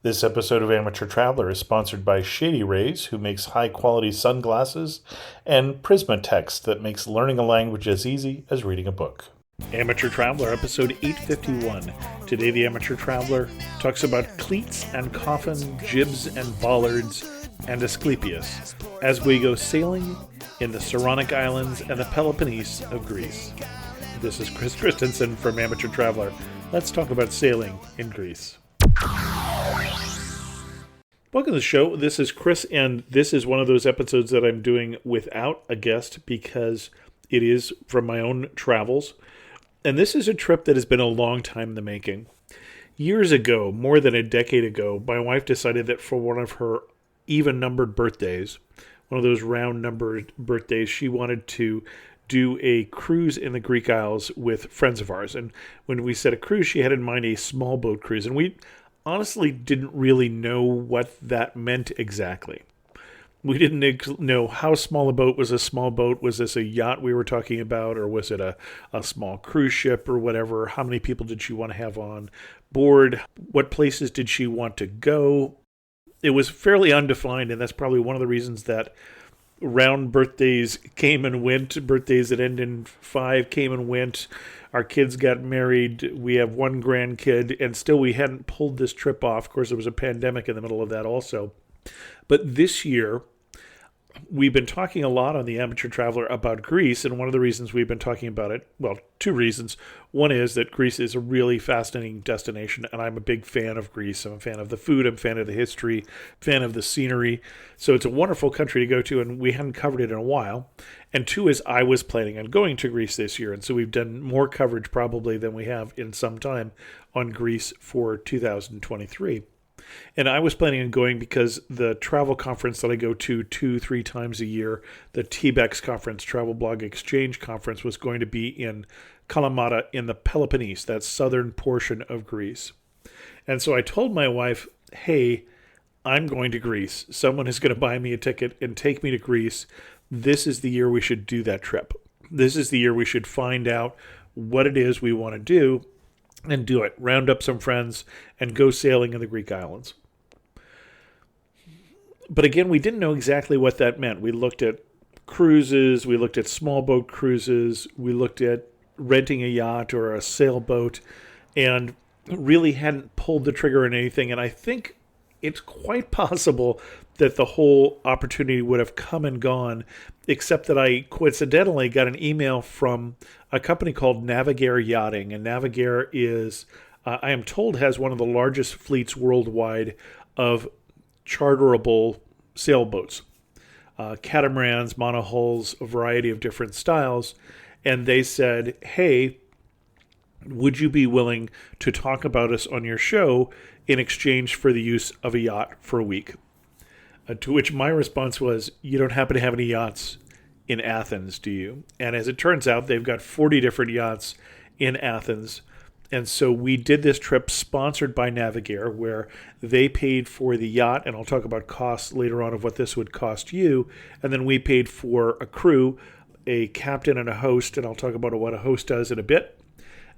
This episode of Amateur Traveler is sponsored by Shady Rays, who makes high-quality sunglasses, and Prisma Text that makes learning a language as easy as reading a book. Amateur Traveler, episode 851. Today the Amateur Traveler talks about cleats and coffin, jibs and bollards, and Asclepius, as we go sailing in the Saronic Islands and the Peloponnese of Greece. This is Chris Christensen from Amateur Traveler. Let's talk about sailing in Greece. Welcome to the show. This is Chris, and this is one of those episodes that I'm doing without a guest because it is from my own travels. And this is a trip that has been a long time in the making. Years ago, more than a decade ago, my wife decided that for one of her even-numbered birthdays, one of those round-numbered birthdays, she wanted to do a cruise in the Greek Isles with friends of ours. And when we said a cruise, she had in mind a small boat cruise. And we honestly didn't really know what that meant exactly. We didn't know how small a boat was a small boat. Was this a yacht we were talking about, or was it a small cruise ship or whatever? How many people did she want to have on board? What places did she want to go? It was fairly undefined, and that's probably one of the reasons that round birthdays came and went. Birthdays that end in 5 came and went. Our kids got married. We have one grandkid, and still we hadn't pulled this trip off. Of course, there was a pandemic in the middle of that also. But this year, we've been talking a lot on the Amateur Traveler about Greece, and one of the reasons we've been talking about it, well, 2 reasons. One is that Greece is a really fascinating destination, and I'm a big fan of Greece. I'm a fan of the food, I'm a fan of the history, fan of the scenery. So it's a wonderful country to go to, and we hadn't covered it in a while. And 2 is I was planning on going to Greece this year, and so we've done more coverage probably than we have in some time on Greece for 2023. And I was planning on going because the travel conference that I go to 2-3 times a year, the TBEX conference, Travel Blog Exchange conference, was going to be in Kalamata in the Peloponnese, that southern portion of Greece. And so I told my wife, hey, I'm going to Greece. Someone is going to buy me a ticket and take me to Greece. This is the year we should do that trip. This is the year we should find out what it is we want to do and do it. Round up some friends and go sailing in the Greek islands. But again, we didn't know exactly what that meant. We looked at cruises, we looked at small boat cruises, we looked at renting a yacht or a sailboat, and really hadn't pulled the trigger on anything. And I think it's quite possible that the whole opportunity would have come and gone, except that I coincidentally got an email from a company called Navigare Yachting. And Navigare is, I am told, has one of the largest fleets worldwide of charterable sailboats, catamarans, monohulls, a variety of different styles. And they said, hey, would you be willing to talk about us on your show in exchange for the use of a yacht for a week? To which my response was, you don't happen to have any yachts in Athens, do you? And as it turns out, they've got 40 different yachts in Athens. And so we did this trip sponsored by Navigare, where they paid for the yacht, and I'll talk about costs later on of what this would cost you. And then we paid for a crew, a captain and a host, and I'll talk about what a host does in a bit,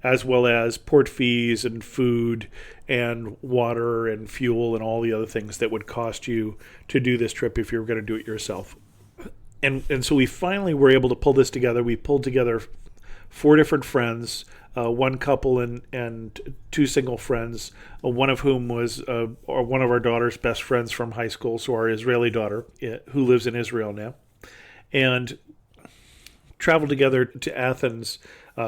as well as port fees and food and water and fuel and all the other things that would cost you to do this trip if you were going to do it yourself. And so we finally were able to pull this together. We pulled together 4 different friends, one couple and 2 single friends, one of whom was one of our daughter's best friends from high school, so our Israeli daughter, who lives in Israel now, and traveled together to Athens.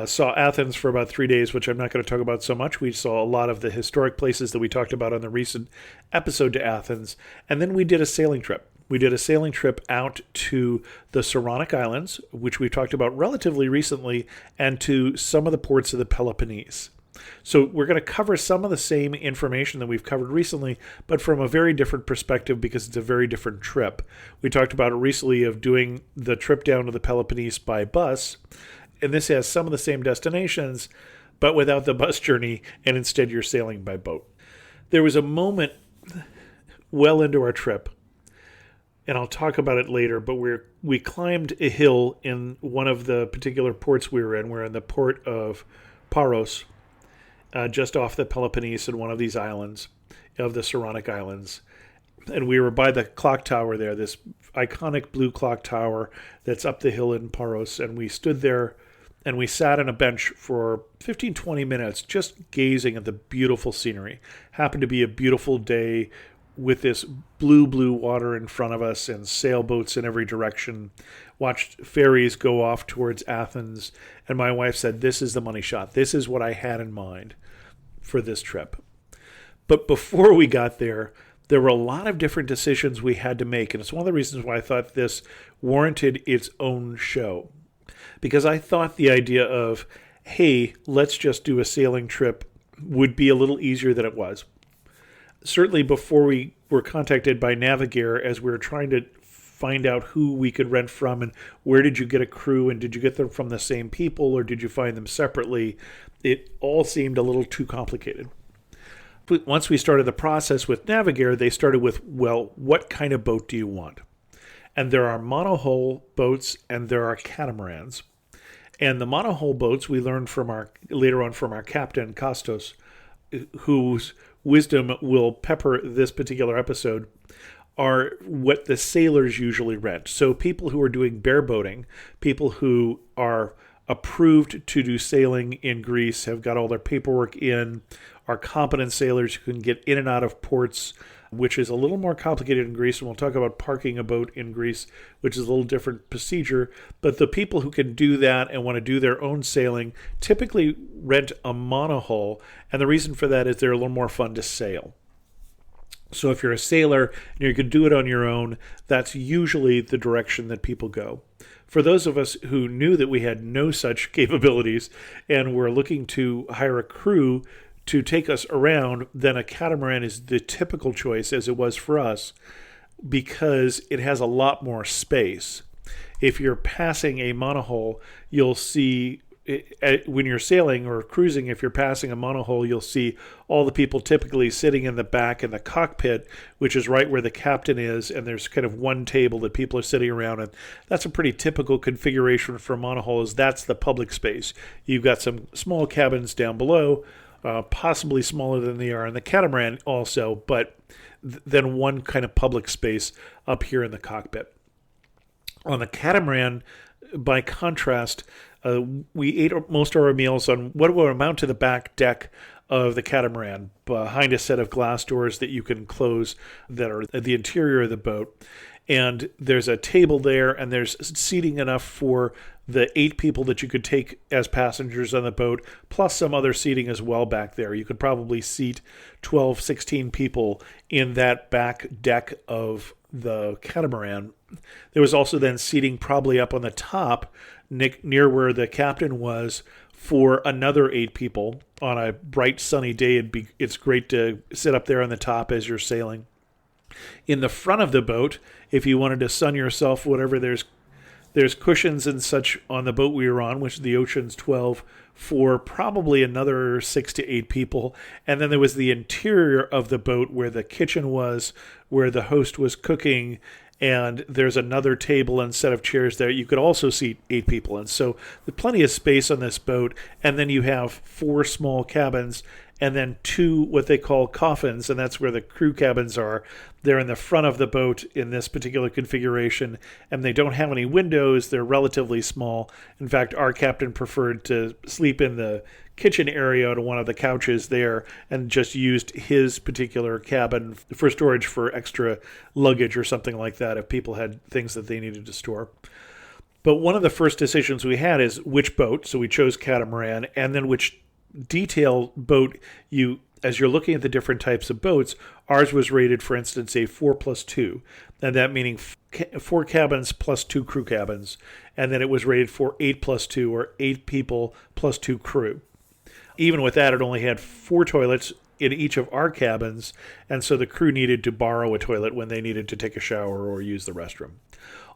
Saw Athens for about 3 days, which I'm not going to talk about so much. We saw a lot of the historic places that we talked about on the recent episode to Athens. And then we did a sailing trip. We did a sailing trip out to the Saronic Islands, which we talked about relatively recently, and to some of the ports of the Peloponnese. So we're going to cover some of the same information that we've covered recently, but from a very different perspective because it's a very different trip. We talked about it recently of doing the trip down to the Peloponnese by bus, and this has some of the same destinations, but without the bus journey, and instead you're sailing by boat. There was a moment well into our trip, and I'll talk about it later, but we climbed a hill in one of the particular ports we were in. We're in the port of Paros, just off the Peloponnese in one of these islands. of the Saronic Islands. And we were by the clock tower there, this iconic blue clock tower that's up the hill in Paros. And we stood there and we sat on a bench for 15, 20 minutes just gazing at the beautiful scenery. Happened to be a beautiful day with this blue water in front of us and sailboats in every direction. Watched ferries go off towards Athens. And my wife said, this is the money shot. This is what I had in mind for this trip. But before we got there were a lot of different decisions we had to make. And it's one of the reasons why I thought this warranted its own show. Because I thought the idea of, hey, let's just do a sailing trip would be a little easier than it was. Certainly before we were contacted by Navigare as we were trying to find out who we could rent from and where did you get a crew and did you get them from the same people or did you find them separately, it all seemed a little too complicated. But once we started the process with Navigare, they started with, well, what kind of boat do you want? And there are monohull boats and there are catamarans. And the monohull boats we learned later on from our captain, Kostos, whose wisdom will pepper this particular episode, are what the sailors usually rent. So people who are doing bareboating, people who are approved to do sailing in Greece, have got all their paperwork in, are competent sailors who can get in and out of ports, which is a little more complicated in Greece. And we'll talk about parking a boat in Greece, which is a little different procedure. But the people who can do that and want to do their own sailing typically rent a monohull. And the reason for that is they're a little more fun to sail. So if you're a sailor and you can do it on your own, that's usually the direction that people go. For those of us who knew that we had no such capabilities and were looking to hire a crew to take us around, then a catamaran is the typical choice, as it was for us, because it has a lot more space. If you're passing a monohull, you'll see, when you're sailing or cruising, if you're passing a monohull, you'll see all the people typically sitting in the back in the cockpit, which is right where the captain is, and there's kind of one table that people are sitting around, and that's a pretty typical configuration for a monohull, is that's the public space. You've got some small cabins down below, possibly smaller than they are in the catamaran also, but then one kind of public space up here in the cockpit. On the catamaran, by contrast, we ate most of our meals on what would amount to the back deck of the catamaran, behind a set of glass doors that you can close that are the interior of the boat. And there's a table there, and there's seating enough for the 8 people that you could take as passengers on the boat, plus some other seating as well back there. You could probably seat 12, 16 people in that back deck of the catamaran. There was also then seating probably up on the top, near where the captain was, for another 8 people. On a bright sunny day, it's great to sit up there on the top as you're sailing. In the front of the boat, if you wanted to sun yourself, whatever, there's cushions and such on the boat we were on, which is the Ocean's 12, for probably another 6 to 8 people. And then there was the interior of the boat where the kitchen was, where the host was cooking, and there's another table and set of chairs there. You could also seat 8 people. And so there's plenty of space on this boat. And then you have 4 small cabins and then 2 what they call coffins, and that's where the crew cabins are. They're in the front of the boat in this particular configuration, and they don't have any windows. They're relatively small. In fact, our captain preferred to sleep in the kitchen area on one of the couches there and just used his particular cabin for storage for extra luggage or something like that if people had things that they needed to store. But one of the first decisions we had is which boat, so we chose catamaran, and then which detail boat as you're looking at the different types of boats. Ours was rated, for instance, a 4+2, and that meaning 4 cabins plus 2 crew cabins, and then it was rated for 8+2, or 8 people plus 2 crew. Even with that, it only had 4 toilets in each of our cabins, and so the crew needed to borrow a toilet when they needed to take a shower or use the restroom.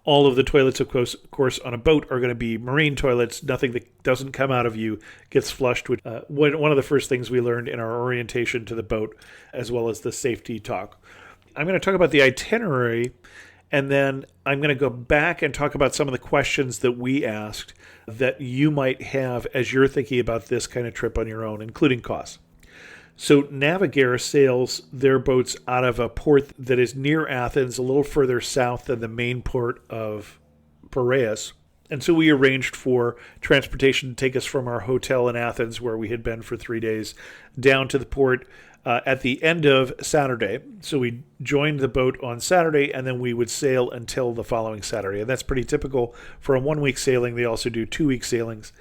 All of the toilets, of course, on a boat are going to be marine toilets. Nothing that doesn't come out of you gets flushed. One of the first things we learned in our orientation to the boat, as well as the safety talk. I'm going to talk about the itinerary, and then I'm going to go back and talk about some of the questions that we asked that you might have as you're thinking about this kind of trip on your own, including costs. So Navigare sails their boats out of a port that is near Athens, a little further south than the main port of Piraeus. And so we arranged for transportation to take us from our hotel in Athens, where we had been for 3 days, down to the port at the end of Saturday. So we joined the boat on Saturday, and then we would sail until the following Saturday. And that's pretty typical for a 1-week sailing. They also do 2-week sailings.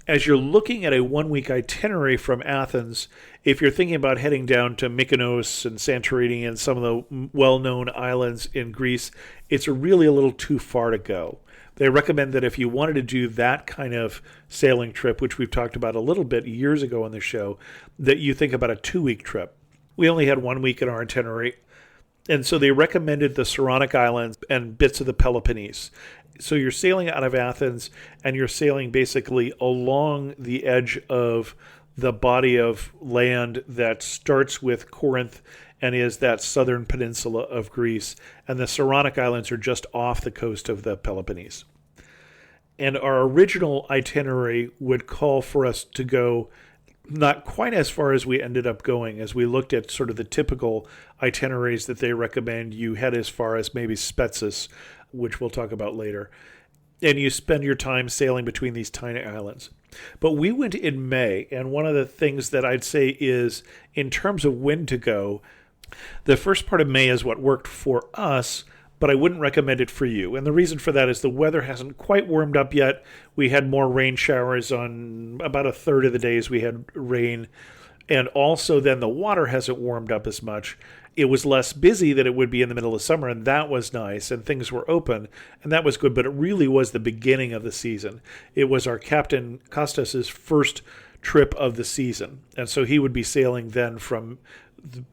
As you're looking at a 1-week itinerary from Athens, if you're thinking about heading down to Mykonos and Santorini and some of the well-known islands in Greece, it's really a little too far to go. They recommend that if you wanted to do that kind of sailing trip, which we've talked about a little bit years ago on the show, that you think about a 2-week trip. We only had 1 week in our itinerary, and so they recommended the Saronic Islands and bits of the Peloponnese. So you're sailing out of Athens, and you're sailing basically along the edge of the body of land that starts with Corinth and is that southern peninsula of Greece. And the Saronic Islands are just off the coast of the Peloponnese. And our original itinerary would call for us to go not quite as far as we ended up going, as we looked at sort of the typical itineraries that they recommend. You head as far as maybe Spetses, which we'll talk about later. And you spend your time sailing between these tiny islands. But we went in May, and one of the things that I'd say is, in terms of when to go, the first part of May is what worked for us, but I wouldn't recommend it for you. And the reason for that is the weather hasn't quite warmed up yet. We had more rain showers on about a third of the days we had rain. And also then the water hasn't warmed up as much. It was less busy than it would be in the middle of summer, and that was nice, and things were open, and that was good, but it really was the beginning of the season. It was our Captain Costas's first trip of the season, and so he would be sailing then from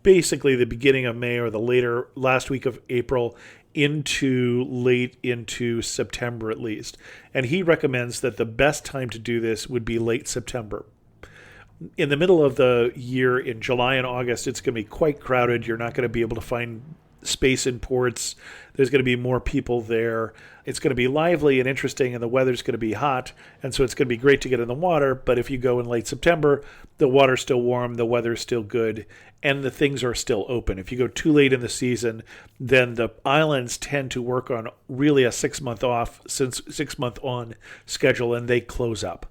basically the beginning of May or the last week of April into late into September at least. And he recommends that the best time to do this would be late September. In the middle of the year, in July and August, it's going to be quite crowded. You're not going to be able to find space in ports. There's going to be more people there. It's going to be lively and interesting, and the weather's going to be hot, and so it's going to be great to get in the water. But if you go in late September, the water's still warm, the weather's still good, and the things are still open. If you go too late in the season, then the islands tend to work on really a 6-month on schedule, and they close up.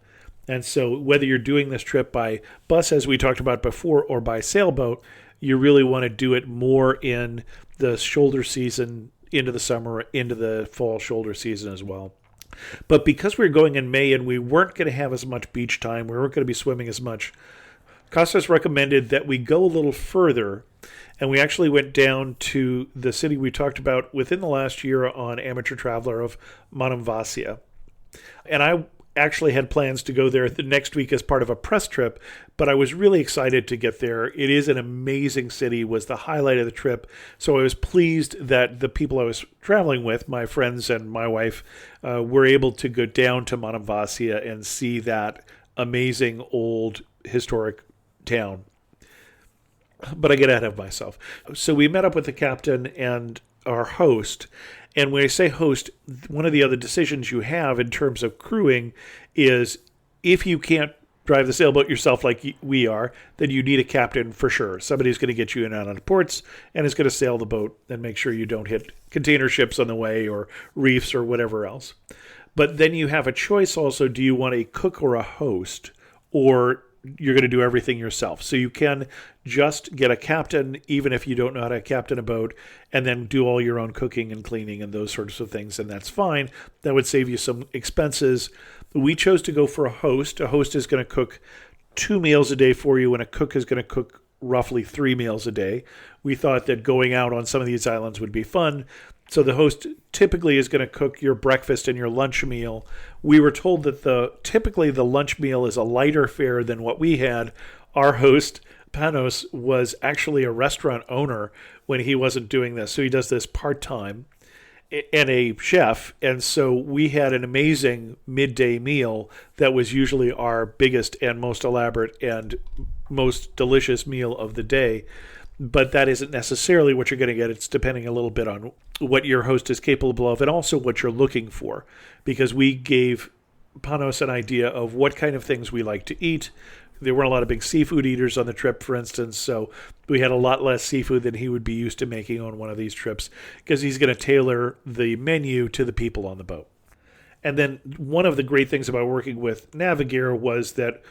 And so whether you're doing this trip by bus, as we talked about before, or by sailboat, you really want to do it more in the shoulder season, into the summer, into the fall shoulder season as well. But because we were going in May and we weren't going to have as much beach time, we weren't going to be swimming as much, Costas recommended that we go a little further, and we actually went down to the city we talked about within the last year on Amateur Traveler of Monemvasia. And I actually had plans to go there the next week as part of a press trip, but I was really excited to get there. It is an amazing city, was the highlight of the trip. So I was pleased that the people I was traveling with, my friends and my wife, were able to go down to Monemvasia and see that amazing old historic town. But I get ahead of myself. So we met up with the captain and our host. And when I say host, one of the other decisions you have in terms of crewing is if you can't drive the sailboat yourself like we are, then you need a captain for sure. Somebody's going to get you in and out of ports and is going to sail the boat and make sure you don't hit container ships on the way or reefs or whatever else. But then you have a choice also. Do you want a cook or a host, or you're going to do everything yourself? So you can just get a captain, even if you don't know how to captain a boat, and then do all your own cooking and cleaning and those sorts of things, and that's fine. That would save you some expenses. We chose to go for a host. A host is going to cook 2 meals a day for you, and a cook is going to cook roughly 3 meals a day. We thought that going out on some of these islands would be fun. So the host typically is going to cook your breakfast and your lunch meal. We were told that typically the lunch meal is a lighter fare than what we had. Our host, Panos, was actually a restaurant owner when he wasn't doing this. So he does this part-time, and a chef. And so we had an amazing midday meal that was usually our biggest and most elaborate and most delicious meal of the day. But that isn't necessarily what you're going to get. It's depending a little bit on what your host is capable of and also what you're looking for. Because we gave Panos an idea of what kind of things we like to eat. There weren't a lot of big seafood eaters on the trip, for instance, so we had a lot less seafood than he would be used to making on one of these trips because he's going to tailor the menu to the people on the boat. And then one of the great things about working with Navigare was that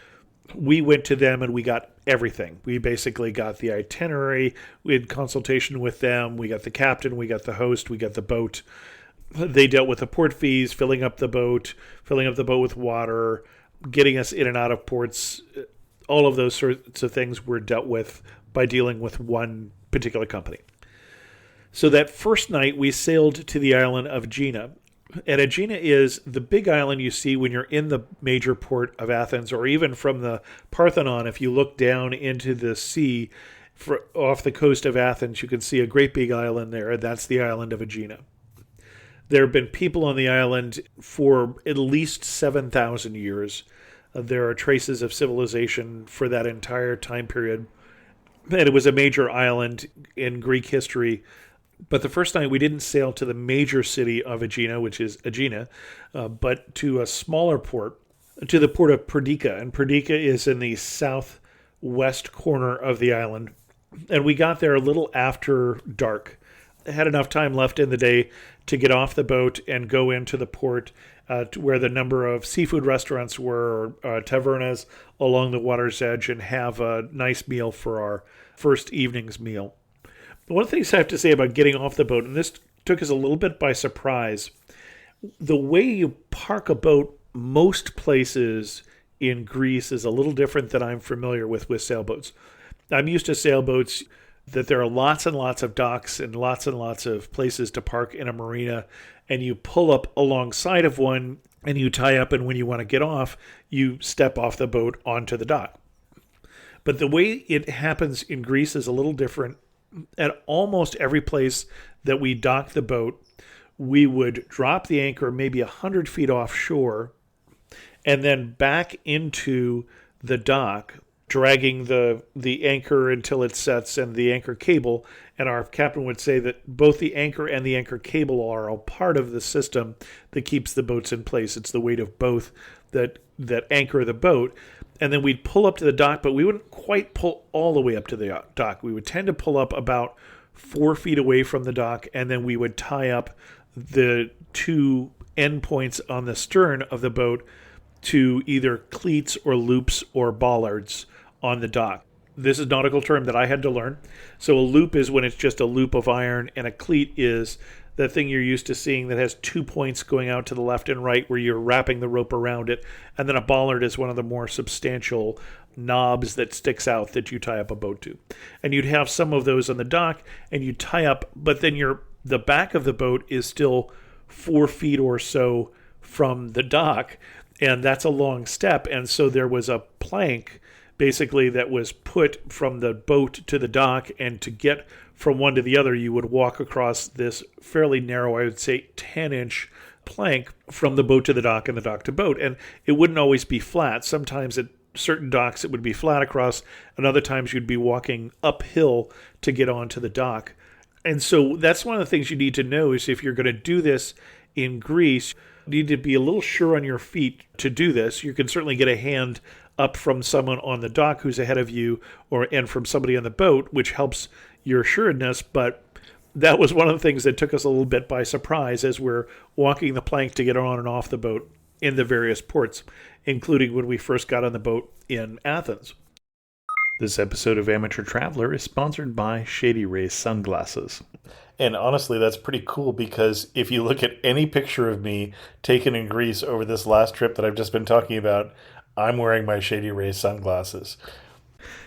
we went to them and we got everything. We basically got the itinerary, we had consultation with them, we got the captain, we got the host, we got the boat. They dealt with the port fees, filling up the boat with water, getting us in and out of ports. All of those sorts of things were dealt with by dealing with one particular company. So that first night we sailed to the island of Aegina. And Aegina is the big island you see when you're in the major port of Athens, or even from the Parthenon. If you look down into the sea off the coast of Athens, you can see a great big island there, and that's the island of Aegina. There have been people on the island for at least 7,000 years. There are traces of civilization for that entire time period. And it was a major island in Greek history. But the first night we didn't sail to the major city of Aegina, which is Aegina, but to a smaller port, to the port of Perdica. And Perdica is in the southwest corner of the island. And we got there a little after dark. Had enough time left in the day to get off the boat and go into the port to where the number of seafood restaurants were, tavernas along the water's edge, and have a nice meal for our first evening's meal. One of the things I have to say about getting off the boat, and this took us a little bit by surprise, the way you park a boat most places in Greece is a little different than I'm familiar with sailboats. I'm used to sailboats that there are lots and lots of docks and lots of places to park in a marina, and you pull up alongside of one and you tie up, and when you want to get off, you step off the boat onto the dock. But the way it happens in Greece is a little different. At almost every place that we docked the boat, we would drop the anchor maybe 100 feet offshore and then back into the dock, dragging the anchor until it sets and the anchor cable. And our captain would say that both the anchor and the anchor cable are a part of the system that keeps the boats in place. It's the weight of both that anchor the boat. And then we'd pull up to the dock, but we wouldn't quite pull all the way up to the dock. We would tend to pull up about 4 feet away from the dock, and then we would tie up the two endpoints on the stern of the boat to either cleats or loops or bollards on the dock. This is a nautical term that I had to learn. So a loop is when it's just a loop of iron, and a cleat is that thing you're used to seeing that has 2 points going out to the left and right where you're wrapping the rope around it. And then a bollard is one of the more substantial knobs that sticks out that you tie up a boat to. And you'd have some of those on the dock, and you tie up, but then the back of the boat is still 4 feet or so from the dock, and that's a long step. And so there was a plank basically that was put from the boat to the dock, and to get from one to the other, you would walk across this fairly narrow, I would say 10-inch plank from the boat to the dock and the dock to boat. And it wouldn't always be flat. Sometimes at certain docks it would be flat across, and other times you'd be walking uphill to get onto the dock. And so that's one of the things you need to know is if you're going to do this in Greece, you need to be a little sure on your feet to do this. You can certainly get a hand up from someone on the dock who's ahead of you, and from somebody on the boat, which helps your assuredness. But that was one of the things that took us a little bit by surprise as we're walking the plank to get on and off the boat in the various ports, including when we first got on the boat in Athens. This episode of Amateur Traveler is sponsored by Shady Rays Sunglasses. And honestly, that's pretty cool because if you look at any picture of me taken in Greece over this last trip that I've just been talking about, I'm wearing my Shady Rays sunglasses.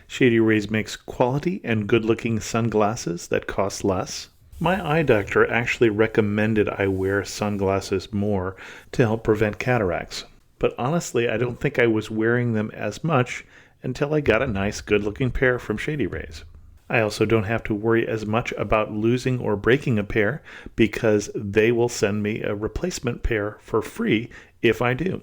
Shady Rays makes quality and good-looking sunglasses that cost less. My eye doctor actually recommended I wear sunglasses more to help prevent cataracts. But honestly, I don't think I was wearing them as much until I got a nice, good-looking pair from Shady Rays. I also don't have to worry as much about losing or breaking a pair because they will send me a replacement pair for free if I do.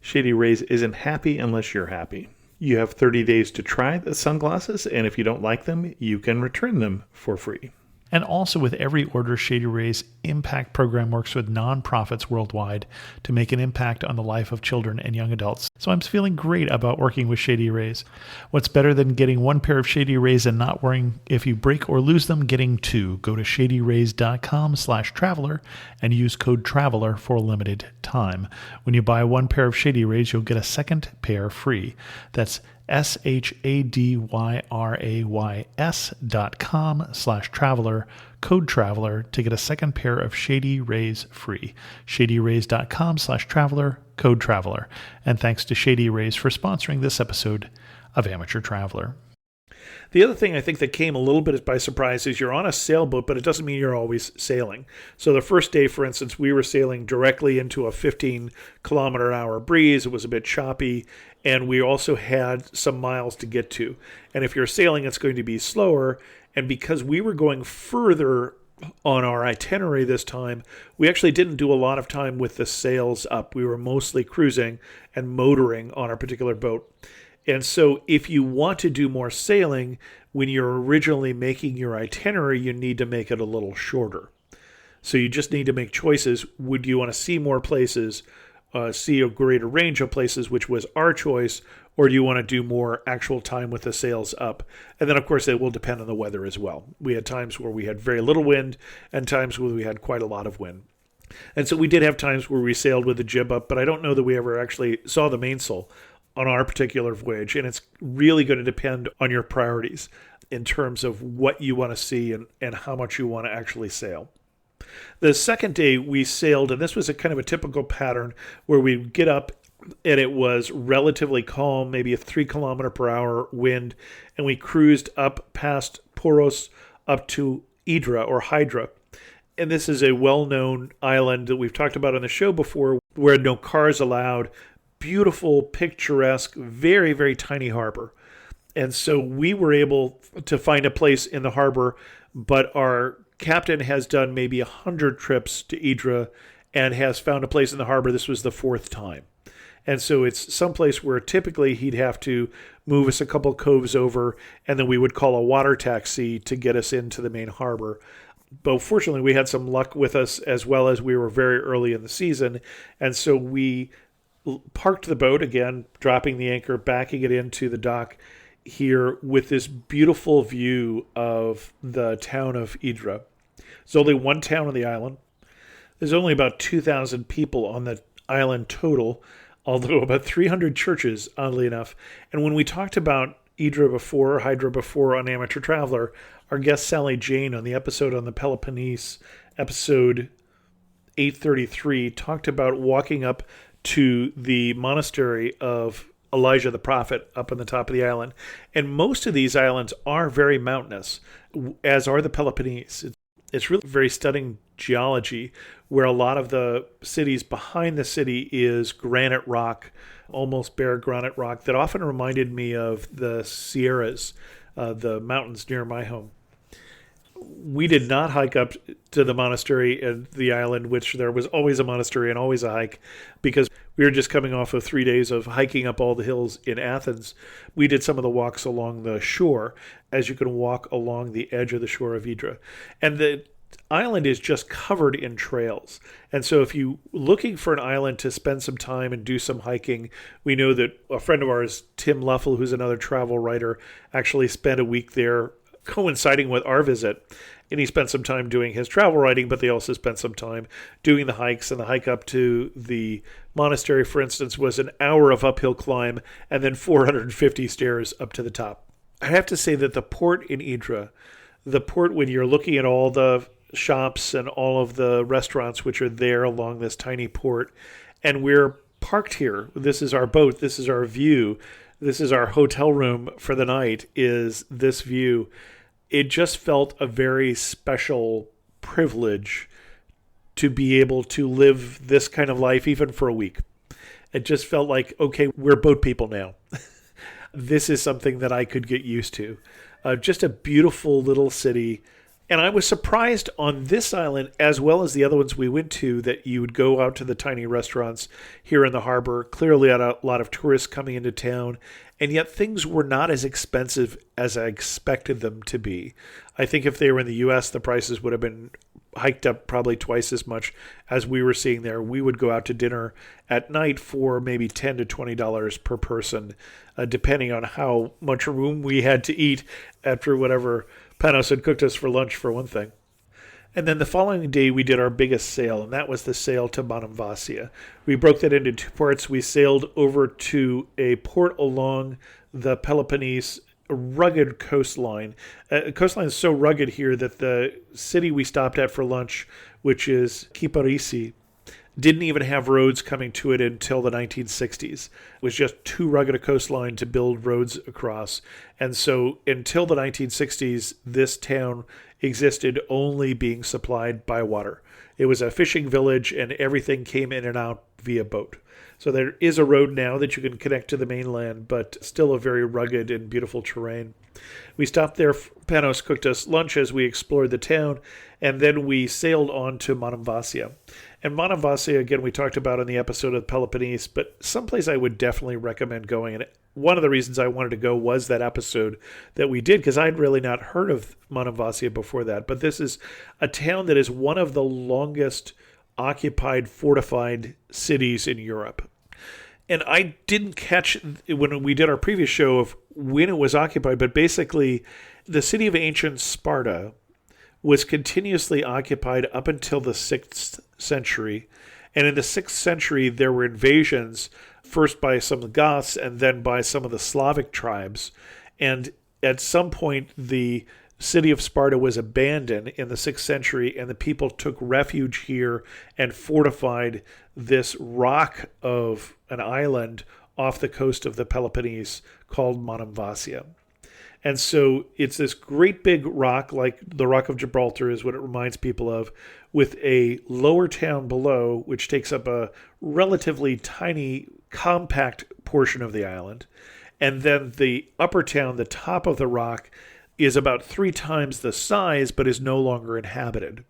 Shady Rays isn't happy unless you're happy. You have 30 days to try the sunglasses, and if you don't like them, you can return them for free. And also with every order, Shady Rays Impact Program works with nonprofits worldwide to make an impact on the life of children and young adults. So I'm feeling great about working with Shady Rays. What's better than getting one pair of Shady Rays and not worrying if you break or lose them? Getting two. Go to shadyrays.com/traveler and use code TRAVELER for a limited time. When you buy one pair of Shady Rays, you'll get a second pair free. That's shadyrays.com/traveler, code TRAVELER to get a second pair of Shady Rays free. shadyrays.com/traveler, code TRAVELER. And thanks to Shady Rays for sponsoring this episode of Amateur Traveler. The other thing I think that came a little bit by surprise is you're on a sailboat, but it doesn't mean you're always sailing. So the first day, for instance, we were sailing directly into a 15-kilometer-an-hour breeze. It was a bit choppy, and we also had some miles to get to. And if you're sailing, it's going to be slower. And because we were going further on our itinerary this time, we actually didn't do a lot of time with the sails up. We were mostly cruising and motoring on our particular boat. And so if you want to do more sailing, when you're originally making your itinerary, you need to make it a little shorter. So you just need to make choices. Would you want to see more places, see a greater range of places, which was our choice, or do you want to do more actual time with the sails up? And then, of course, it will depend on the weather as well. We had times where we had very little wind and times where we had quite a lot of wind. And so we did have times where we sailed with the jib up, but I don't know that we ever actually saw the mainsail on our particular voyage. And it's really going to depend on your priorities in terms of what you want to see and how much you want to actually sail. The second day we sailed, and this was a kind of a typical pattern where we'd get up and it was relatively calm, maybe a 3-kilometer-per-hour wind, and we cruised up past Poros up to Hydra or Hydra. And this is a well-known island that we've talked about on the show before where no cars allowed. Beautiful, picturesque, very, very tiny harbor. And so we were able to find a place in the harbor, but our captain has done maybe 100 trips to Hydra and has found a place in the harbor. This was the 4th time. And so it's someplace where typically he'd have to move us a couple coves over, and then we would call a water taxi to get us into the main harbor. But fortunately, we had some luck with us as well as we were very early in the season. And so we parked the boat, again, dropping the anchor, backing it into the dock here with this beautiful view of the town of Hydra. There's only one town on the island. There's only about 2,000 people on the island total, although about 300 churches, oddly enough. And when we talked about Hydra before on Amateur Traveler, our guest Sally Jane on the episode on the Peloponnese, episode 833, talked about walking up to the monastery of Elijah the Prophet up on the top of the island. And most of these islands are very mountainous, as are the Peloponnese. It's really very stunning geology, where a lot of the cities behind the city is granite rock, almost bare granite rock, that often reminded me of the Sierras, the mountains near my home. We did not hike up to the monastery and the island, which there was always a monastery and always a hike, because we were just coming off of 3 days of hiking up all the hills in Athens. We did some of the walks along the shore, as you can walk along the edge of the shore of Hydra. And the island is just covered in trails. And so if you're looking for an island to spend some time and do some hiking, we know that a friend of ours, Tim Luffel, who's another travel writer, actually spent a week there coinciding with our visit. And he spent some time doing his travel writing, but they also spent some time doing the hikes. And the hike up to the monastery, for instance, was an hour of uphill climb and then 450 stairs up to the top. I have to say that the port in Hydra, the port when you're looking at all the shops and all of the restaurants which are there along this tiny port, and we're parked here. This is our boat. This is our view. This is our hotel room for the night, is this view. It just felt a very special privilege to be able to live this kind of life even for a week. It just felt like, okay, we're boat people now. This is something that I could get used to. Just a beautiful little city, And I was surprised on this island, as well as the other ones we went to, that you would go out to the tiny restaurants here in the harbor. Clearly, had a lot of tourists coming into town, and yet things were not as expensive as I expected them to be. I think if they were in the U.S., the prices would have been hiked up probably twice as much as we were seeing there. We would go out to dinner at night for maybe $10 to $20 per person, depending on how much room we had to eat after whatever Panos had cooked us for lunch, for one thing. And then the following day, we did our biggest sail, and that was the sail to Monemvasia. We broke that into two parts. We sailed over to a port along the Peloponnese, a rugged coastline. Coastline is so rugged here that the city we stopped at for lunch, which is Kyparisi, didn't even have roads coming to it until the 1960s. It was just too rugged a coastline to build roads across. And so until the 1960s, this town existed only being supplied by water. It was a fishing village, and everything came in and out via boat. So there is a road now that you can connect to the mainland, but still a very rugged and beautiful terrain. We stopped there. Panos cooked us lunch as we explored the town, and then we sailed on to Monemvasia. And Monemvasia, again, we talked about in the episode of Peloponnese, but someplace I would definitely recommend going. And one of the reasons I wanted to go was that episode that we did, because I'd really not heard of Monemvasia before that. But this is a town that is one of the longest occupied, fortified cities in Europe. And I didn't catch when we did our previous show of when it was occupied, but basically the city of ancient Sparta was continuously occupied up until the 6th century. And in the 6th century, there were invasions, first by some of the Goths and then by some of the Slavic tribes. And at some point, the city of Sparta was abandoned in the 6th century, and the people took refuge here and fortified this rock of an island off the coast of the Peloponnese called Monemvasia. And so it's this great big rock, like the Rock of Gibraltar is what it reminds people of, with a lower town below, which takes up a relatively tiny, compact portion of the island. And then the upper town, the top of the rock, is about 3 times the size, but is no longer inhabited.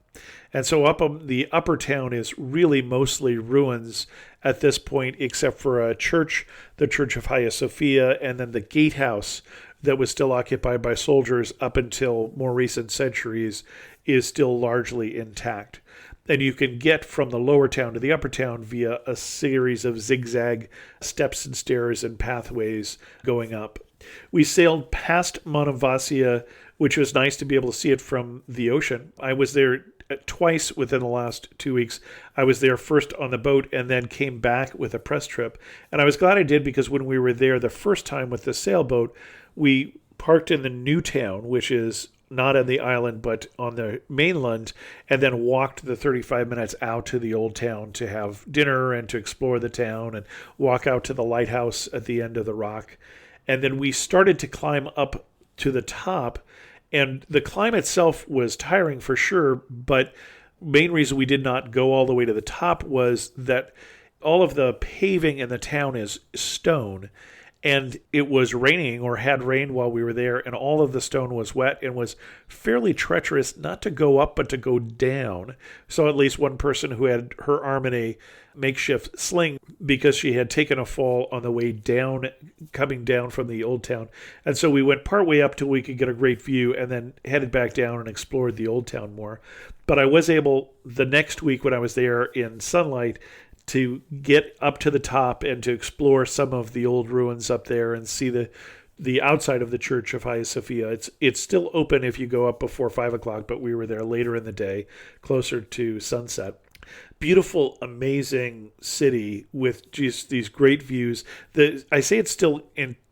And so the upper town is really mostly ruins at this point, except for a church, the Church of Hagia Sophia, and then the gatehouse that was still occupied by soldiers up until more recent centuries is still largely intact. And you can get from the lower town to the upper town via a series of zigzag steps and stairs and pathways going up. We sailed past Monemvasia, which was nice to be able to see it from the ocean. I was there twice within the last 2 weeks. I was there first on the boat and then came back with a press trip. And I was glad I did, because when we were there the first time with the sailboat, we parked in the new town, which is not on the island but on the mainland, and then walked the 35 minutes out to the old town to have dinner and to explore the town and walk out to the lighthouse at the end of the rock. And then we started to climb up to the top, and the climb itself was tiring for sure, but main reason we did not go all the way to the top was that all of the paving in the town is stone, and it was raining or had rained while we were there, and all of the stone was wet and was fairly treacherous, not to go up but to go down. So at least one person who had her arm in a makeshift sling because she had taken a fall on the way down, coming down from the old town. And so we went partway up till we could get a great view and then headed back down and explored the old town more. But I was able, the next week when I was there in sunlight, to get up to the top and to explore some of the old ruins up there and see the outside of the Church of Hagia Sophia. It's still open if you go up before 5 o'clock, but we were there later in the day, closer to sunset. Beautiful, amazing city with just these great views. I say it's still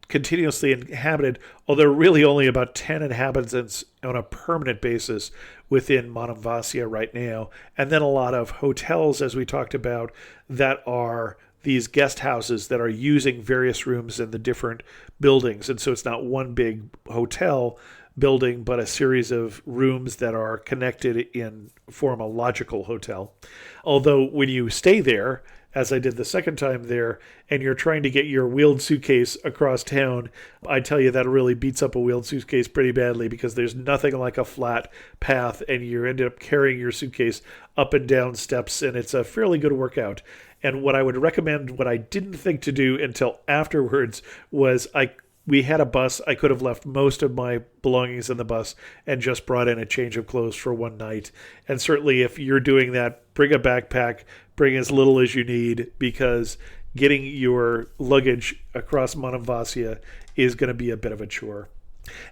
continuously inhabited, although really only about 10 inhabitants on a permanent basis within Monemvasia right now. And then a lot of hotels, as we talked about, that are these guest houses that are using various rooms in the different buildings. And so it's not one big hotel building, but a series of rooms that are connected in form a logical hotel. Although when you stay there, as I did the second time there, and you're trying to get your wheeled suitcase across town, I tell you that really beats up a wheeled suitcase pretty badly, because there's nothing like a flat path, and you end up carrying your suitcase up and down steps, and it's a fairly good workout. And what I would recommend, what I didn't think to do until afterwards, was we had a bus. I could have left most of my belongings in the bus and just brought in a change of clothes for one night. And certainly if you're doing that, bring a backpack, bring as little as you need, because getting your luggage across Monemvasia is going to be a bit of a chore.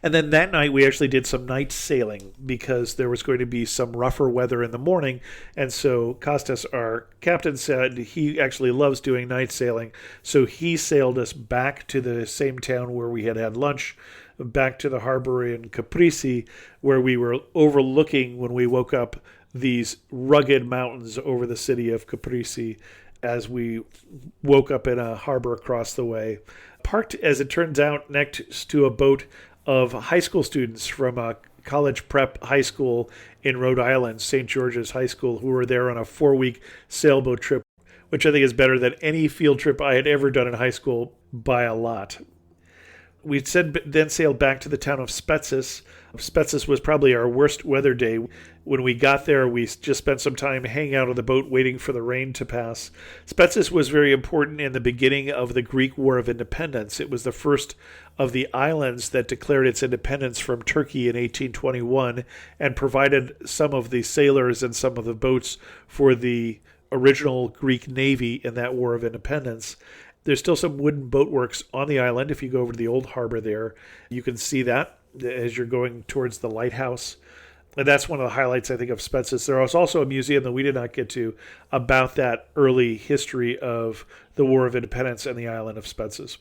And then that night we actually did some night sailing, because there was going to be some rougher weather in the morning. And so Costas, our captain, said he actually loves doing night sailing. So he sailed us back to the same town where we had lunch, back to the harbor in Caprese, where we were overlooking, when we woke up, these rugged mountains over the city of Caprese as we woke up in a harbor across the way. Parked, as it turns out, next to a boat of high school students from a college prep high school in Rhode Island, St. George's High School, who were there on a 4-week sailboat trip, which I think is better than any field trip I had ever done in high school by a lot. We then sailed back to the town of Spetses. Spetses was probably our worst weather day. When we got there, we just spent some time hanging out on the boat waiting for the rain to pass. Spetses was very important in the beginning of the Greek War of Independence. It was the first of the islands that declared its independence from Turkey in 1821 and provided some of the sailors and some of the boats for the original Greek Navy in that War of Independence. There's still some wooden boatworks on the island. If you go over to the old harbor there, you can see that as you're going towards the lighthouse. And that's one of the highlights, I think, of Spetses. There was also a museum that we did not get to about that early history of the War of Independence and the island of Spetses.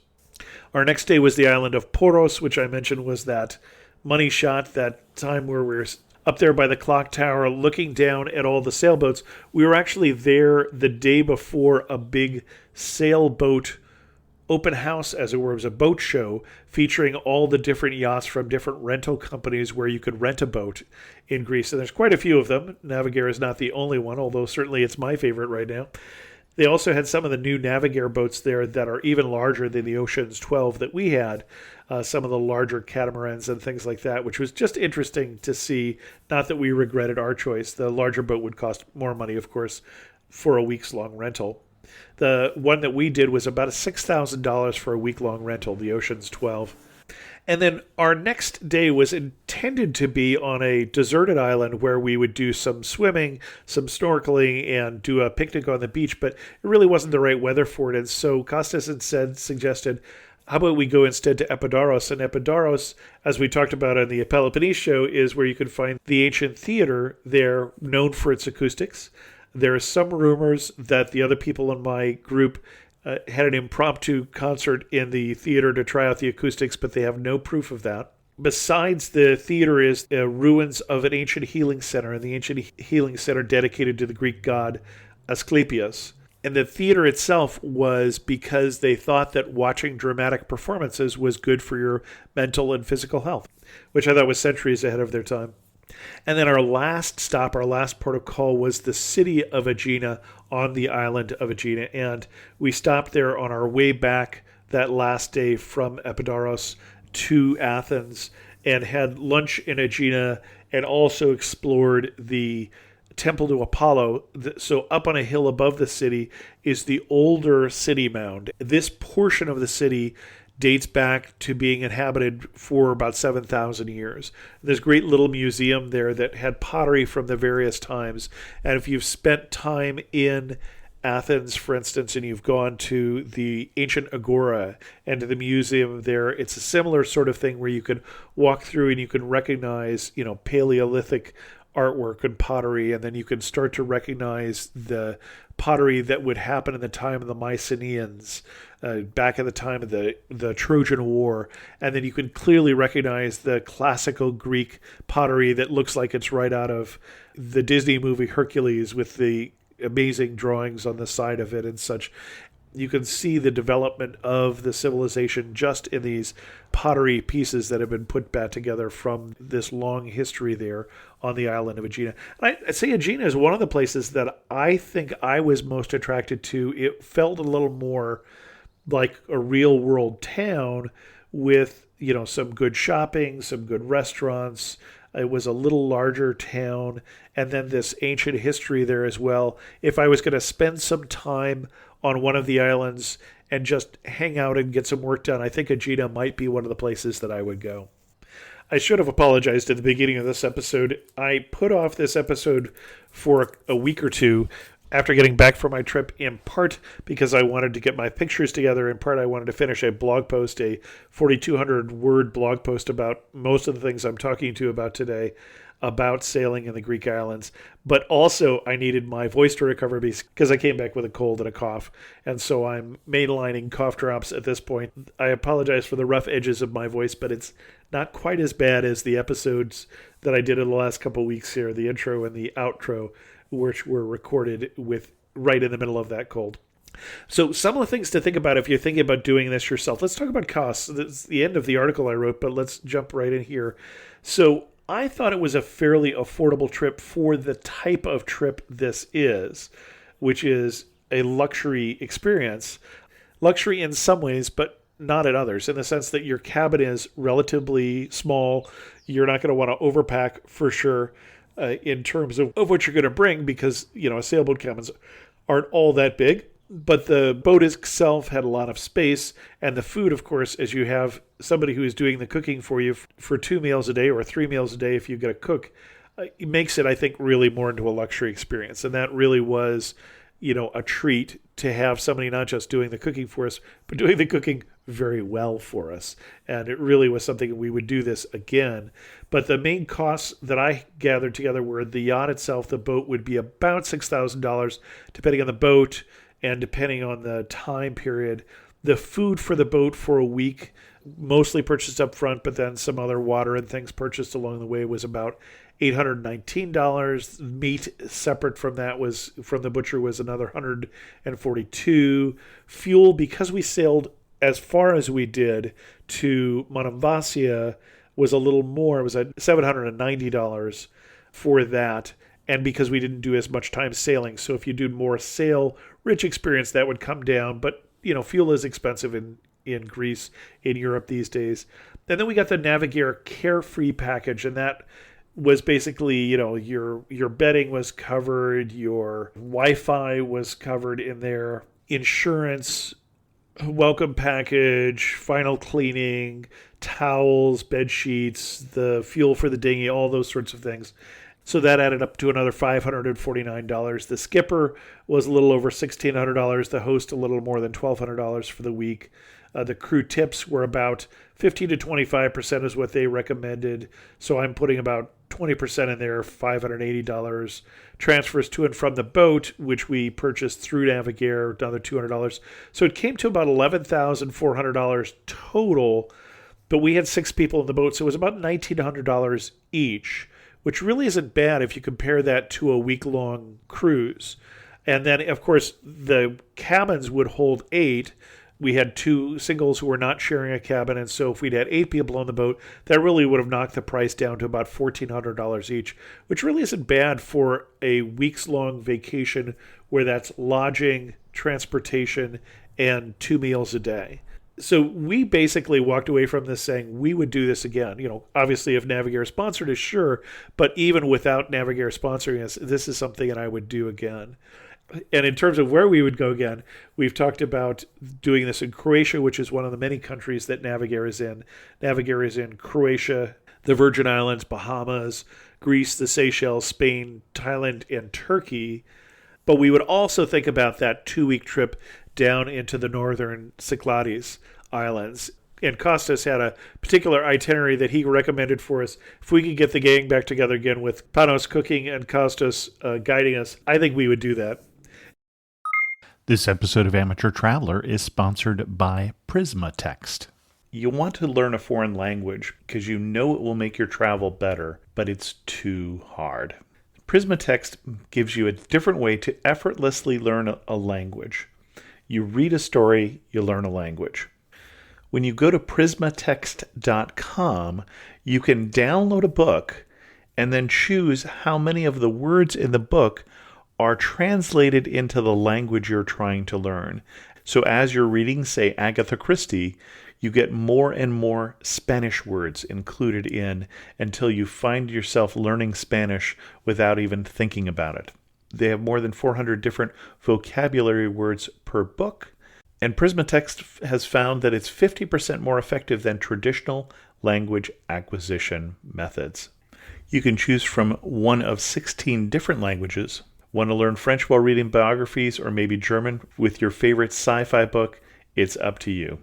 Our next day was the island of Poros, which I mentioned was that money shot, that time where we were up there by the clock tower looking down at all the sailboats. We were actually there the day before a big sailboat open house, as it were. It was a boat show featuring all the different yachts from different rental companies where you could rent a boat in Greece. And there's quite a few of them. Navigare is not the only one, although certainly it's my favorite right now. They also had some of the new Navigare boats there that are even larger than the Oceans 12 that we had, some of the larger catamarans and things like that, which was just interesting to see. Not that we regretted our choice. The larger boat would cost more money, of course, for a week's-long rental. The one that we did was about $6,000 for a week-long rental, the Oceans 12. And then our next day was intended to be on a deserted island where we would do some swimming, some snorkeling, and do a picnic on the beach, but it really wasn't the right weather for it. And so Costas instead suggested, how about we go instead to Epidaurus? And Epidaurus, as we talked about on the Peloponnese show, is where you can find the ancient theater there, known for its acoustics. There are some rumors that the other people in my group had an impromptu concert in the theater to try out the acoustics, but they have no proof of that. Besides the theater is ruins of an ancient healing center, and the ancient healing center dedicated to the Greek god Asclepius. And the theater itself was because they thought that watching dramatic performances was good for your mental and physical health, which I thought was centuries ahead of their time. And then our last stop, our last port of call, was the city of Aegina on the island of Aegina. And we stopped there on our way back that last day from Epidaurus to Athens and had lunch in Aegina and also explored the temple to Apollo. So up on a hill above the city is the older city mound. This portion of the city dates back to being inhabited for about 7,000 years. There's a great little museum there that had pottery from the various times. And if you've spent time in Athens, for instance, and you've gone to the ancient agora and to the museum there, it's a similar sort of thing where you can walk through and you can recognize, Paleolithic artwork and pottery, and then you can start to recognize the pottery that would happen in the time of the Mycenaeans, back at the time of the Trojan War, and then you can clearly recognize the classical Greek pottery that looks like it's right out of the Disney movie Hercules with the amazing drawings on the side of it and such. You can see the development of the civilization just in these pottery pieces that have been put back together from this long history there on the island of Aegina. And I'd say Aegina is one of the places that I think I was most attracted to. It felt a little more like a real world town with, some good shopping, some good restaurants. It was a little larger town, and then this ancient history there as well. If I was going to spend some time on one of the islands and just hang out and get some work done, I think Aegina might be one of the places that I would go. I should have apologized at the beginning of this episode. I put off this episode for a week or two after getting back from my trip, in part because I wanted to get my pictures together, in part I wanted to finish a blog post, a 4,200-word blog post about most of the things I'm talking to you about today, about sailing in the Greek islands. But also I needed my voice to recover because I came back with a cold and a cough. And so I'm mainlining cough drops at this point. I apologize for the rough edges of my voice, but it's not quite as bad as the episodes that I did in the last couple of weeks here, the intro and the outro, which were recorded with right in the middle of that cold. So some of the things to think about if you're thinking about doing this yourself. Let's talk about costs. This is the end of the article I wrote, but let's jump right in here. So I thought it was a fairly affordable trip for the type of trip this is, which is a luxury experience. Luxury in some ways, but not in others, in the sense that your cabin is relatively small. You're not going to want to overpack for sure in terms of what you're going to bring because, sailboat cabins aren't all that big. But the boat itself had a lot of space, and the food, of course, as you have somebody who is doing the cooking for you for 2 meals a day or 3 meals a day if you get a cook, it makes it, I think, really more into a luxury experience. And that really was, a treat to have somebody not just doing the cooking for us, but doing the cooking very well for us. And it really was something we would do this again. But the main costs that I gathered together were the yacht itself. The boat would be about $6,000, depending on the boat, and depending on the time period. The food for the boat for a week, mostly purchased up front, but then some other water and things purchased along the way, was about $819. Meat separate from that was from the butcher was another $142. Fuel, because we sailed as far as we did to Monemvasia, was a little more. It was at $790 for that. And because we didn't do as much time sailing. So if you do more sail-rich experience, that would come down. But, fuel is expensive in Greece, in Europe these days. And then we got the Navigare Carefree package. And that was basically, your bedding was covered. Your Wi-Fi was covered in there. Insurance, welcome package, final cleaning, towels, bed sheets, the fuel for the dinghy, all those sorts of things. So that added up to another $549. The skipper was a little over $1,600. The host a little more than $1,200 for the week. The crew tips were about 15 to 25% is what they recommended. So I'm putting about 20% in there, $580. Transfers to and from the boat, which we purchased through Navigare, another $200. So it came to about $11,400 total. But we had 6 people in the boat, so it was about $1,900 each, which really isn't bad if you compare that to a week-long cruise. And then, of course, the cabins would hold 8. We had 2 singles who were not sharing a cabin, and so if we'd had 8 people on the boat, that really would have knocked the price down to about $1,400 each, which really isn't bad for a weeks-long vacation where that's lodging, transportation, and 2 meals a day. So we basically walked away from this saying we would do this again. Obviously if Navigare sponsored us, sure, but even without Navigare sponsoring us, this is something that I would do again. And in terms of where we would go again, we've talked about doing this in Croatia, which is one of the many countries that Navigare is in. Navigare is in Croatia, the Virgin Islands, Bahamas, Greece, the Seychelles, Spain, Thailand, and Turkey. But we would also think about that 2-week trip down into the northern Cyclades Islands. And Kostas had a particular itinerary that he recommended for us. If we could get the gang back together again with Panos cooking and Kostas guiding us, I think we would do that. This episode of Amateur Traveler is sponsored by Prisma Text. You want to learn a foreign language because you know it will make your travel better, but it's too hard. Prisma Text gives you a different way to effortlessly learn a language. You read a story, you learn a language. When you go to prismatext.com, you can download a book and then choose how many of the words in the book are translated into the language you're trying to learn. So as you're reading, say, Agatha Christie, you get more and more Spanish words included in until you find yourself learning Spanish without even thinking about it. They have more than 400 different vocabulary words per book, and Prismatext has found that it's 50% more effective than traditional language acquisition methods. You can choose from one of 16 different languages. Want to learn French while reading biographies, or maybe German with your favorite sci-fi book? It's up to you.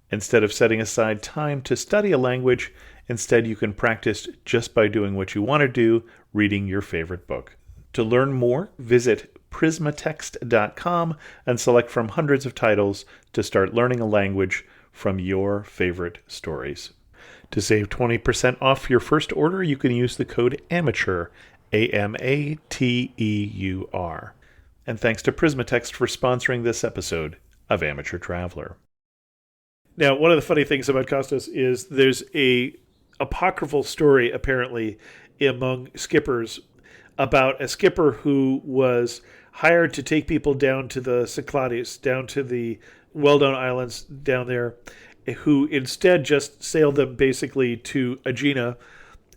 Instead of setting aside time to study a language, instead you can practice just by doing what you want to do, reading your favorite book. To learn more, visit prismatext.com and select from hundreds of titles to start learning a language from your favorite stories. To save 20% off your first order, you can use the code AMATEUR, AMATEUR. And thanks to Prismatext for sponsoring this episode of Amateur Traveler. Now, one of the funny things about Costas is there's a apocryphal story, apparently, among skippers about a skipper who was hired to take people down to the Cyclades, down to the well-known islands down there, who instead just sailed them basically to Aegina,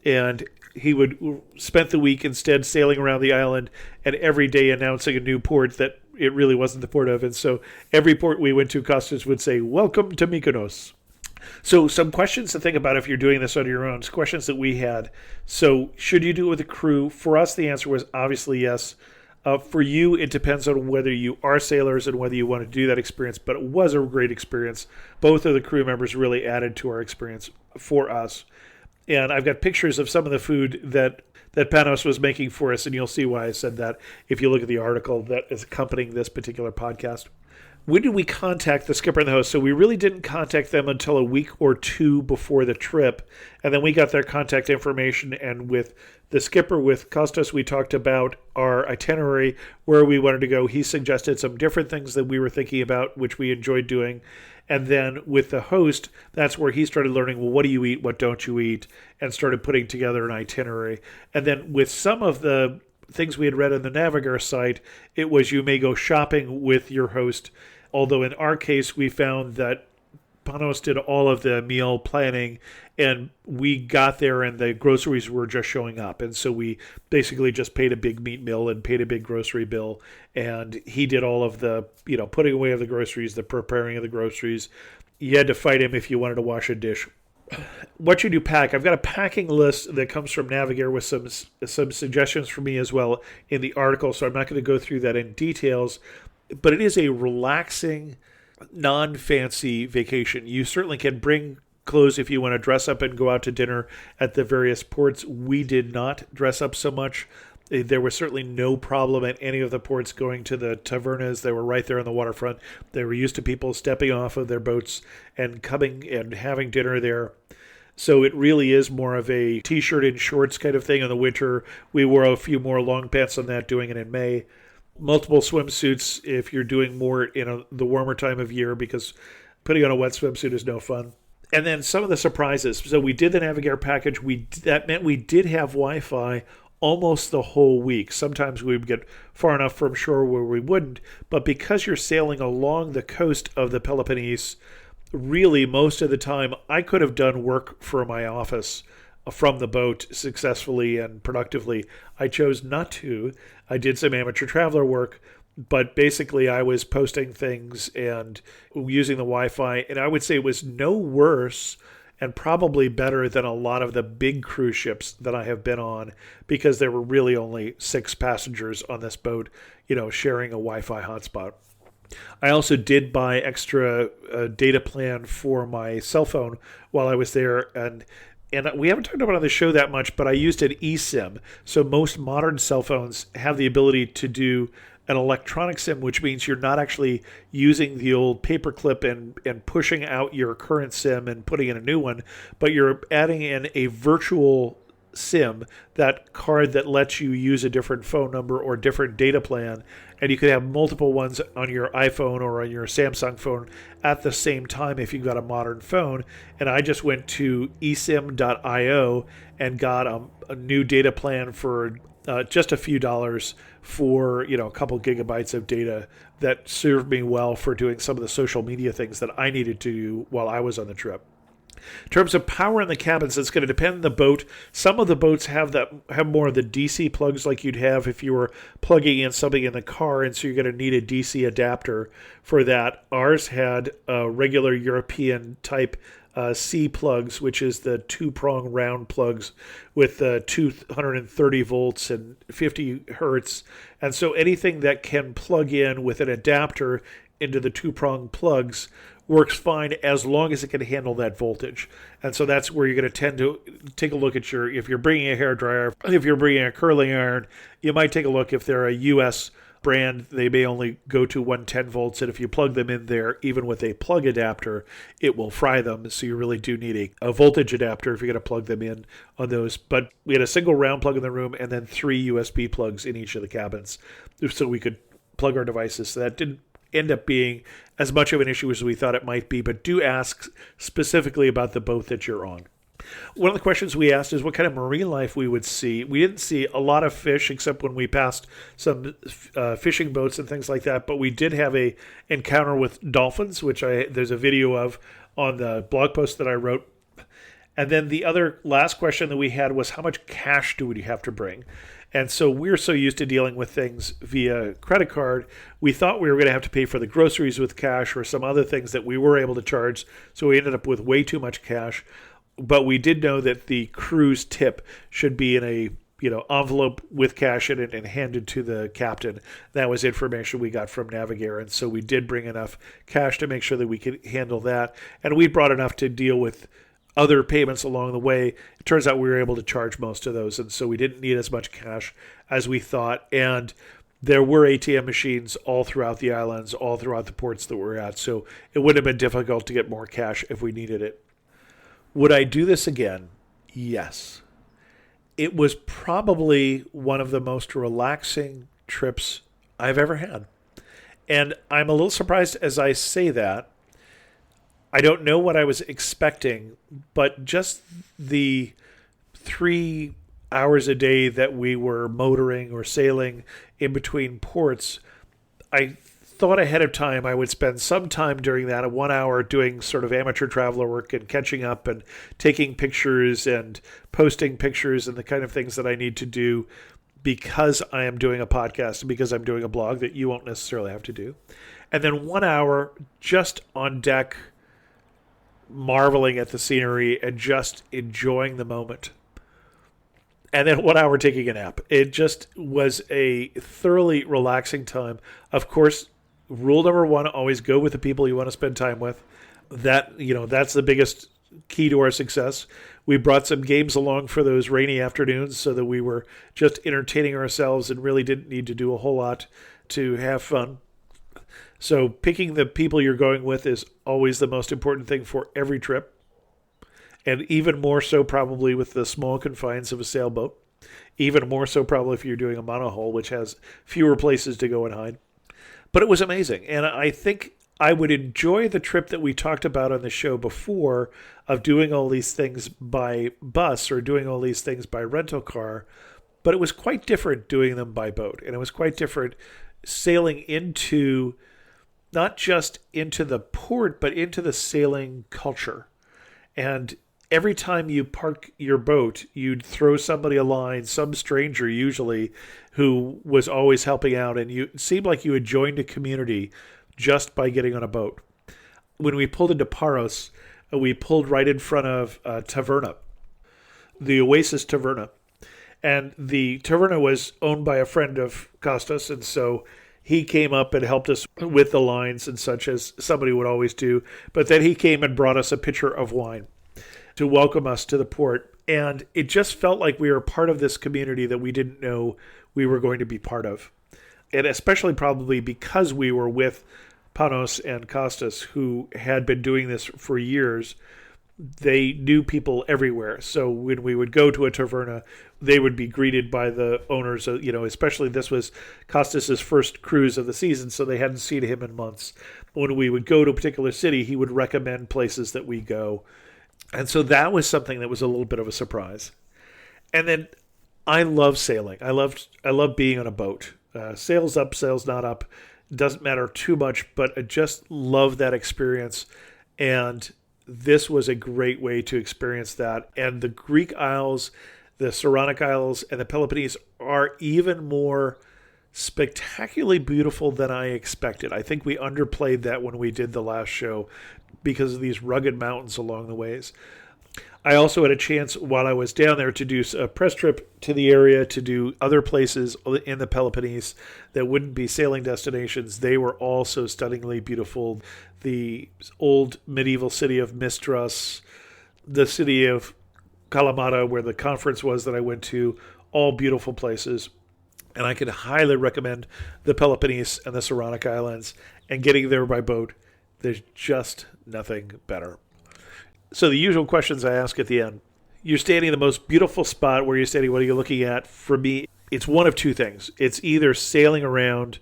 and he would spend the week instead sailing around the island and every day announcing a new port that it really wasn't the port of. And so every port we went to, Costas would say, "Welcome to Mykonos." So some questions to think about if you're doing this on your own, questions that we had. So should you do it with a crew? For us, the answer was obviously yes. For you, it depends on whether you are sailors and whether you want to do that experience, but it was a great experience. Both of the crew members really added to our experience for us. And I've got pictures of some of the food that Panos was making for us, and you'll see why I said that if you look at the article that is accompanying this particular podcast. When did we contact the skipper and the host? So we really didn't contact them until a week or two before the trip, and then we got their contact information, and with the skipper, with Costas, we talked about our itinerary, where we wanted to go. He suggested some different things that we were thinking about, which we enjoyed doing. And then with the host, that's where he started learning, well, what do you eat, what don't you eat, and started putting together an itinerary. And then with some of the things we had read on the Navigare site, it was you may go shopping with your host. Although in our case, we found that Panos did all of the meal planning, and we got there and the groceries were just showing up. And so we basically just paid a big meat meal and paid a big grocery bill. And he did all of the, putting away of the groceries, the preparing of the groceries. You had to fight him if you wanted to wash a dish. What should you pack? I've got a packing list that comes from Navigare with some suggestions for me as well in the article, so I'm not going to go through that in details. But it is a relaxing, non-fancy vacation. You certainly can bring clothes if you want to dress up and go out to dinner at the various ports. We did not dress up so much. There was certainly no problem at any of the ports going to the tavernas. They were right there on the waterfront. They were used to people stepping off of their boats and coming and having dinner there. So it really is more of a t-shirt and shorts kind of thing in the winter. We wore a few more long pants on that, doing it in May. Multiple swimsuits if you're doing more in the warmer time of year, because putting on a wet swimsuit is no fun. And then some of the surprises. So we did the Navigare package. That meant we did have Wi-Fi almost the whole week. Sometimes we would get far enough from shore where we wouldn't. But because you're sailing along the coast of the Peloponnese, really most of the time I could have done work for my office from the boat successfully and productively. I chose not to. I did some amateur traveler work, but basically I was posting things and using the Wi-Fi, and I would say it was no worse and probably better than a lot of the big cruise ships that I have been on, because there were really only 6 passengers on this boat, sharing a Wi-Fi hotspot. I also did buy extra data plan for my cell phone while I was there, and we haven't talked about it on the show that much, but I used an eSIM. So most modern cell phones have the ability to do an electronic SIM, which means you're not actually using the old paperclip and pushing out your current SIM and putting in a new one, but you're adding in a virtual SIM, that card that lets you use a different phone number or different data plan, and you could have multiple ones on your iPhone or on your Samsung phone at the same time if you got a modern phone. And I just went to eSIM.io and got a new data plan for just a few dollars for a couple gigabytes of data that served me well for doing some of the social media things that I needed to do while I was on the trip. In terms of power in the cabins, it's going to depend on the boat. Some of the boats have more of the DC plugs like you'd have if you were plugging in something in the car, and so you're going to need a DC adapter for that. Ours had regular European type C plugs, which is the two-prong round plugs with 230 volts and 50 hertz. And so anything that can plug in with an adapter into the two-prong plugs works fine as long as it can handle that voltage. And so that's where you're going to tend to take a look at if you're bringing a hairdryer, if you're bringing a curling iron, you might take a look if they're a U.S. brand, they may only go to 110 volts. And if you plug them in there, even with a plug adapter, it will fry them. So you really do need a voltage adapter if you're going to plug them in on those. But we had a single round plug in the room and then 3 USB plugs in each of the cabins so we could plug our devices. So that didn't end up being as much of an issue as we thought it might be, but do ask specifically about the boat that you're on. One of the questions we asked is what kind of marine life we would see. We didn't see a lot of fish except when we passed some fishing boats and things like that, but we did have a encounter with dolphins, which there's a video of on the blog post that I wrote. And then the other last question that we had was how much cash do we have to bring? And so we're so used to dealing with things via credit card, we thought we were going to have to pay for the groceries with cash or some other things that we were able to charge. So we ended up with way too much cash. But we did know that the cruise tip should be in a envelope with cash in it and handed to the captain. That was information we got from Navigare. And so we did bring enough cash to make sure that we could handle that. And we brought enough to deal with other payments along the way. It turns out we were able to charge most of those, and so we didn't need as much cash as we thought. And there were ATM machines all throughout the islands, all throughout the ports that we're at, so it would have been difficult to get more cash if we needed it. Would I do this again? Yes. It was probably one of the most relaxing trips I've ever had. And I'm a little surprised as I say that. I don't know what I was expecting, but just the 3 hours a day that we were motoring or sailing in between ports, I thought ahead of time I would spend some time during that, 1 hour, doing sort of amateur traveler work and catching up and taking pictures and posting pictures and the kind of things that I need to do because I am doing a podcast and because I'm doing a blog that you won't necessarily have to do. And then 1 hour just on deck, marveling at the scenery and just enjoying the moment. And then 1 hour taking a nap. It just was a thoroughly relaxing time. Of course, rule number one, always go with the people you want to spend time with. That's the biggest key to our success. We brought some games along for those rainy afternoons so that we were just entertaining ourselves and really didn't need to do a whole lot to have fun. So picking the people you're going with is always the most important thing for every trip. And even more so probably with the small confines of a sailboat. Even more so probably if you're doing a monohull, which has fewer places to go and hide. But it was amazing. And I think I would enjoy the trip that we talked about on the show before of doing all these things by bus or doing all these things by rental car. But it was quite different doing them by boat. And it was quite different sailing into, not just into the port, but into the sailing culture. And every time you park your boat, you'd throw somebody a line, some stranger usually, who was always helping out. And it seemed like you had joined a community just by getting on a boat. When we pulled into Paros, we pulled right in front of Taverna, the Oasis Taverna. And the Taverna was owned by a friend of Costas, and so he came up and helped us with the lines and such, as somebody would always do. But then he came and brought us a pitcher of wine to welcome us to the port. And it just felt like we were part of this community that we didn't know we were going to be part of. And especially probably because we were with Panos and Costas, who had been doing this for years. they knew people everywhere. So when we would go to a taverna, they would be greeted by the owners. Especially this was Costas's first cruise of the season, so they hadn't seen him in months. When we would go to a particular city, he would recommend places that we go. And so that was something that was a little bit of a surprise. And then I love sailing. I love being on a boat. Sails up, sails not up, doesn't matter too much, but I just love that experience. And this was a great way to experience that. And the Greek Isles, the Saronic Isles, and the Peloponnese are even more spectacularly beautiful than I expected. I think we underplayed that when we did the last show because of these rugged mountains along the ways. I also had a chance while I was down there to do a press trip to the area, to do other places in the Peloponnese that wouldn't be sailing destinations. They were all so stunningly beautiful. The old medieval city of Mistras, the city of Kalamata, where the conference was that I went to, all beautiful places. And I could highly recommend the Peloponnese and the Saronic Islands. And getting there by boat, there's just nothing better. So the usual questions I ask at the end. You're standing in the most beautiful spot where you're standing. What are you looking at? For me, it's one of two things. It's either sailing around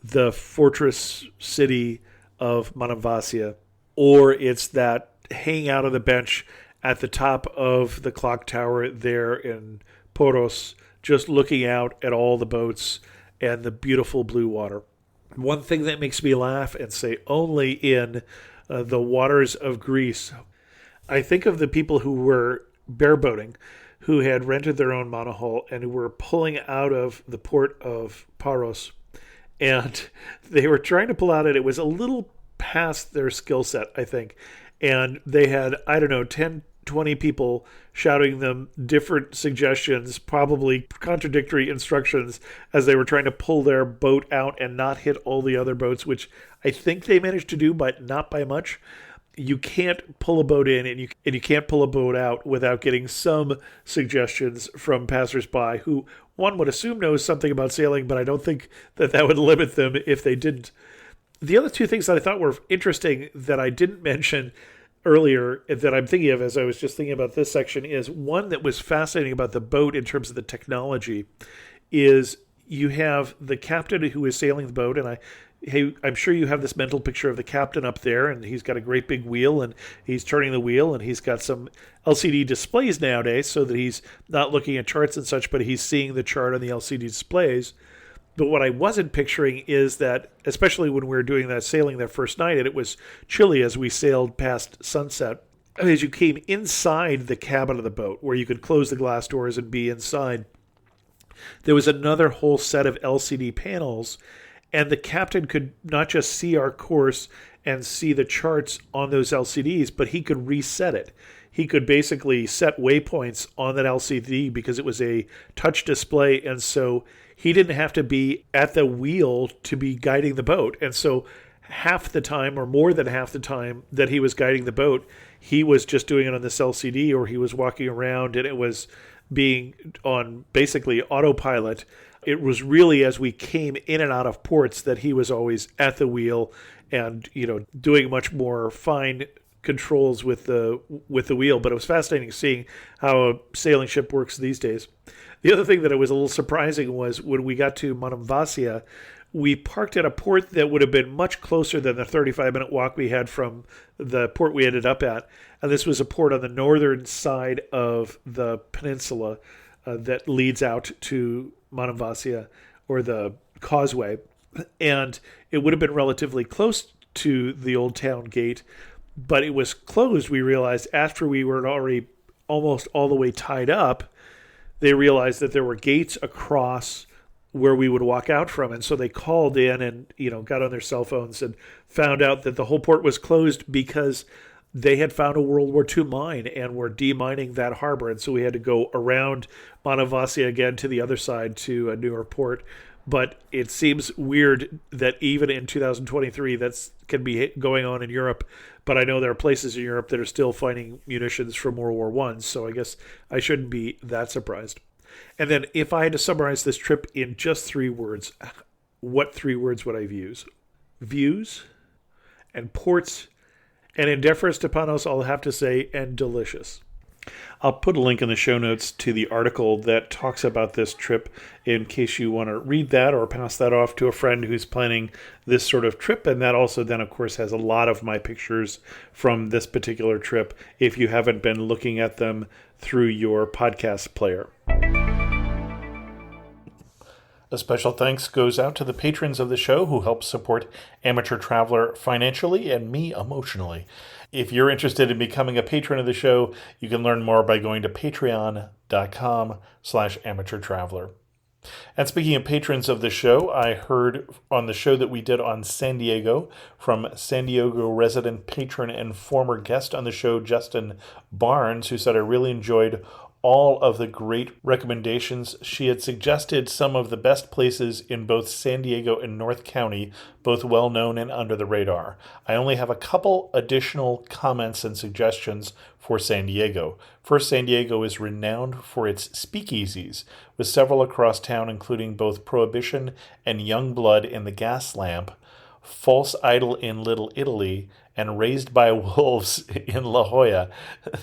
the fortress city of Manavasia, or it's that hanging out on the bench at the top of the clock tower there in Poros, just looking out at all the boats and the beautiful blue water. One thing that makes me laugh and say only in the waters of Greece, I think of the people who were bareboating, who had rented their own monohull and who were pulling out of the port of Paros. And they were trying to pull out, and it was a little past their skill set, I think. And they had, 10, 20 people shouting them different suggestions, probably contradictory instructions, as they were trying to pull their boat out and not hit all the other boats, which I think they managed to do, but not by much. You can't pull a boat in and you can't pull a boat out without getting some suggestions from passersby who one would assume knows something about sailing, but I don't think that would limit them if they didn't. The other two things that I thought were interesting that I didn't mention earlier that I'm thinking of as I was just thinking about this section is one that was fascinating about the boat in terms of the technology is you have the captain who is sailing the boat, and I'm sure you have this mental picture of the captain up there, and he's got a great big wheel, and he's turning the wheel, and he's got some LCD displays nowadays so that he's not looking at charts and such, but he's seeing the chart on the LCD displays. But what I wasn't picturing is that, especially when we were doing that sailing that first night, and it was chilly as we sailed past sunset, as you came inside the cabin of the boat, where you could close the glass doors and be inside, there was another whole set of LCD panels, and the captain could not just see our course and see the charts on those LCDs, but he could reset it. He could basically set waypoints on that LCD because it was a touch display, and so he didn't have to be at the wheel to be guiding the boat. And so half the time, or more than half the time that he was guiding the boat, he was just doing it on this LCD, or he was walking around and it was being on basically autopilot. It was really as we came in and out of ports that he was always at the wheel and, doing much more fine controls with the wheel. But it was fascinating seeing how a sailing ship works these days. The other thing that was a little surprising was when we got to Manavasia, we parked at a port that would have been much closer than the 35-minute walk we had from the port we ended up at. And this was a port on the northern side of the peninsula that leads out to Manavasia, or the causeway. And it would have been relatively close to the old town gate, but it was closed, we realized, after we were already almost all the way tied up. They realized that there were gates across where we would walk out from. And so they called in and, got on their cell phones and found out that the whole port was closed because they had found a World War II mine and were demining that harbor. And so we had to go around Manavasia again to the other side to a newer port. But it seems weird that even in 2023, that can be going on in Europe. But I know there are places in Europe that are still finding munitions from World War I, so I guess I shouldn't be that surprised. And then if I had to summarize this trip in just 3 words, what 3 words would I use? Views and ports And endeavours tapanos, I'll have to say, and delicious. I'll put a link in the show notes to the article that talks about this trip in case you want to read that or pass that off to a friend who's planning this sort of trip. And that also then, of course, has a lot of my pictures from this particular trip if you haven't been looking at them through your podcast player. A special thanks goes out to the patrons of the show who help support Amateur Traveler financially and me emotionally. If you're interested in becoming a patron of the show, you can learn more by going to patreon.com/amateurtraveler. And speaking of patrons of the show, I heard on the show that we did on San Diego from San Diego resident patron and former guest on the show, Justin Barnes, who said, I really enjoyed all of the great recommendations. She had suggested some of the best places in both San Diego and North County, both well known and under the radar. I only have a couple additional comments and suggestions for San Diego. First, San Diego is renowned for its speakeasies, with several across town, including both Prohibition and Young Blood in the Gas Lamp, False Idol in Little Italy, and Raised by Wolves in La Jolla.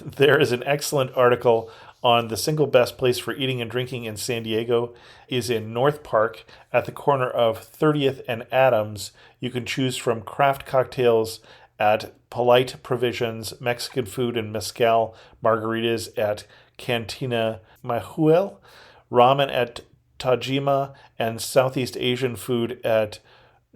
There is an excellent article on the single best place for eating and drinking in San Diego is in North Park at the corner of 30th and Adams. You can choose from craft cocktails at Polite Provisions, Mexican food and mezcal, margaritas at Cantina Mahuel, ramen at Tajima, and Southeast Asian food at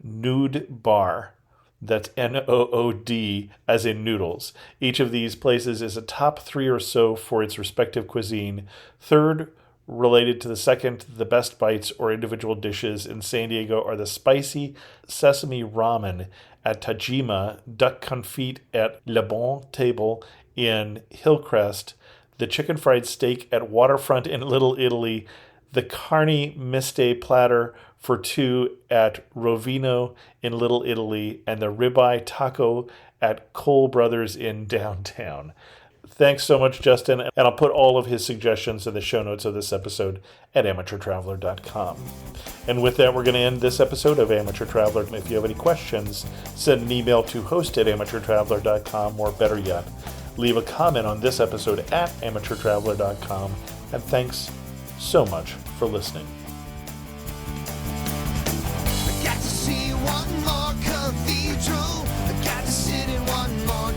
Nood Bar. That's Nood, as in noodles. Each of these places is a top 3 or so for its respective cuisine. Third, related to the second, the best bites or individual dishes in San Diego are the spicy sesame ramen at Tajima, duck confit at Le Bon Table in Hillcrest, the chicken fried steak at Waterfront in Little Italy, the carne miste platter for 2 at Rovino in Little Italy, and the ribeye taco at Cole Brothers in downtown. Thanks so much, Justin, and I'll put all of his suggestions in the show notes of this episode at amateurtraveler.com. And with that, we're going to end this episode of Amateur Traveler. If you have any questions, send an email to host@amateurtraveler.com, or better yet, leave a comment on this episode at amateurtraveler.com. And thanks so much for listening. Got to see one more cathedral. I got to sit in one more